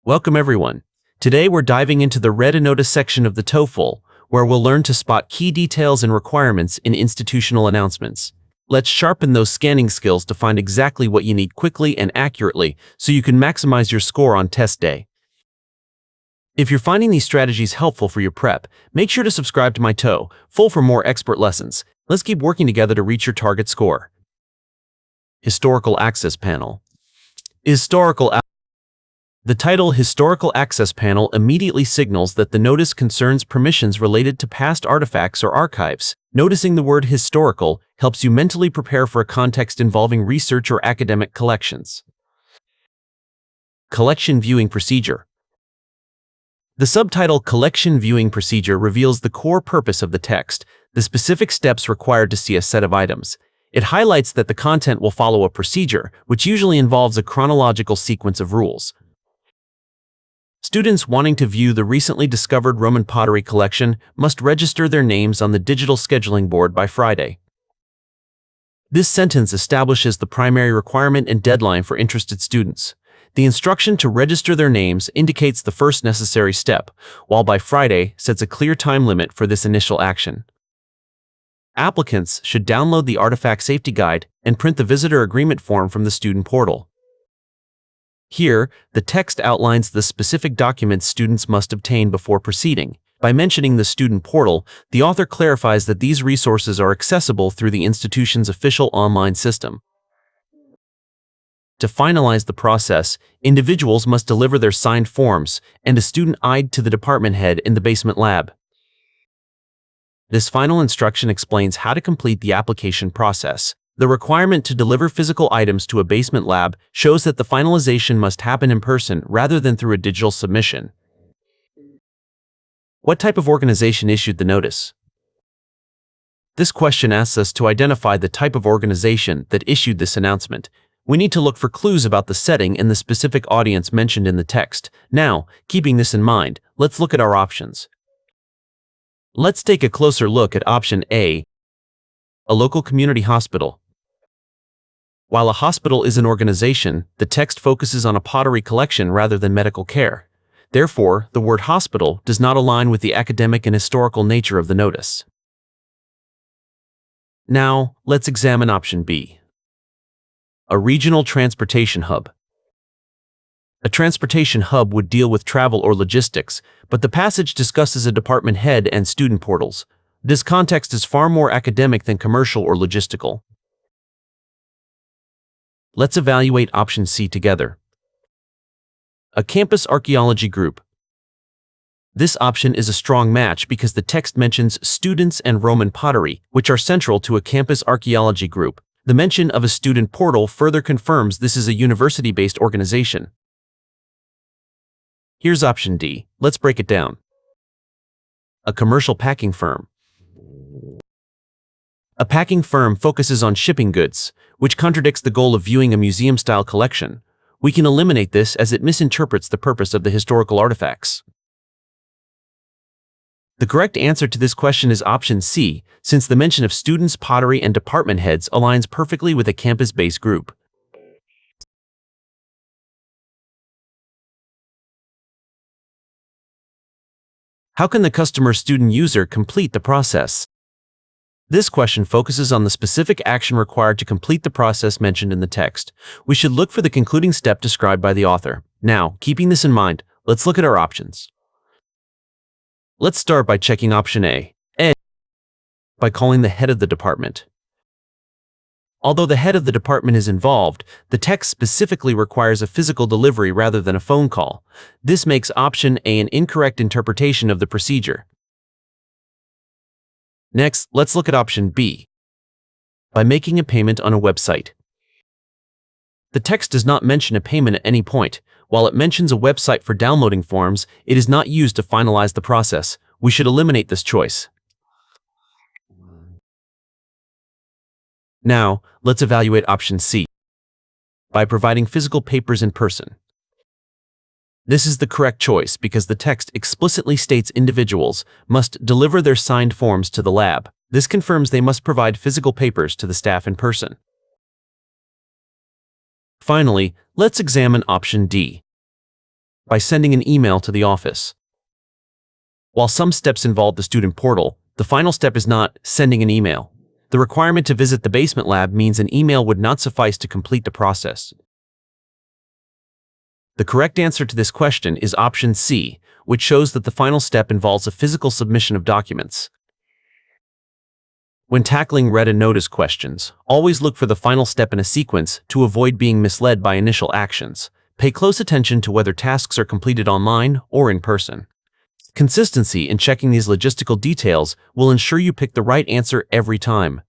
Welcome everyone. Today we're diving into the Read and Notice section of the TOEFL, where we'll learn to spot key details and requirements in institutional announcements. Let's sharpen those scanning skills to find exactly what you need quickly and accurately so you can maximize your score on test day. If you're finding these strategies helpful for your prep, make sure to subscribe to myTOEFL for more expert lessons. Let's keep working together to reach your target score. Historical Access Panel. The title Historical Access Panel immediately signals that the notice concerns permissions related to past artifacts or archives. Noticing the word historical helps you mentally prepare for a context involving research or academic collections. Collection Viewing Procedure. The subtitle Collection Viewing Procedure reveals the core purpose of the text, the specific steps required to see a set of items. It highlights that the content will follow a procedure, which usually involves a chronological sequence of rules. Students wanting to view the recently discovered Roman pottery collection must register their names on the digital scheduling board by Friday. This sentence establishes the primary requirement and deadline for interested students. The instruction to register their names indicates the first necessary step, while by Friday sets a clear time limit for this initial action. Applicants should download the Artifact Safety Guide and print the Visitor Agreement form from the student portal. Here, the text outlines the specific documents students must obtain before proceeding. By mentioning the student portal, the author clarifies that these resources are accessible through the institution's official online system. To finalize the process, individuals must deliver their signed forms and a student ID to the department head in the basement lab. This final instruction explains how to complete the application process. The requirement to deliver physical items to a basement lab shows that the finalization must happen in person rather than through a digital submission. What type of organization issued the notice? This question asks us to identify the type of organization that issued this announcement. We need to look for clues about the setting and the specific audience mentioned in the text. Now, keeping this in mind, let's look at our options. Let's take a closer look at option A, a local community hospital. While a hospital is an organization, the text focuses on a pottery collection rather than medical care. Therefore, the word hospital does not align with the academic and historical nature of the notice. Now, let's examine option B, a regional transportation hub. A transportation hub would deal with travel or logistics, but the passage discusses a department head and student portals. This context is far more academic than commercial or logistical. Let's evaluate option C together. A campus archaeology group. This option is a strong match because the text mentions students and Roman pottery, which are central to a campus archaeology group. The mention of a student portal further confirms this is a university-based organization. Here's option D. Let's break it down. A commercial packing firm. A packing firm focuses on shipping goods, which contradicts the goal of viewing a museum-style collection. We can eliminate this as it misinterprets the purpose of the historical artifacts. The correct answer to this question is option C, since the mention of students, pottery, and department heads aligns perfectly with a campus-based group. How can the customer-student user complete the process? This question focuses on the specific action required to complete the process mentioned in the text. We should look for the concluding step described by the author. Now, keeping this in mind, let's look at our options. Let's start by checking option A, by calling the head of the department. Although the head of the department is involved, the text specifically requires a physical delivery rather than a phone call. This makes option A an incorrect interpretation of the procedure. Next, let's look at option B, by making a payment on a website. The text does not mention a payment at any point. While it mentions a website for downloading forms, it is not used to finalize the process. We should eliminate this choice. Now, let's evaluate option C, by providing physical papers in person. This is the correct choice because the text explicitly states individuals must deliver their signed forms to the lab. This confirms they must provide physical papers to the staff in person. Finally, let's examine option D, by sending an email to the office. While some steps involve the student portal, the final step is not sending an email. The requirement to visit the basement lab means an email would not suffice to complete the process. The correct answer to this question is option C, which shows that the final step involves a physical submission of documents. When tackling read and notice questions, always look for the final step in a sequence to avoid being misled by initial actions. Pay close attention to whether tasks are completed online or in person. Consistency in checking these logistical details will ensure you pick the right answer every time.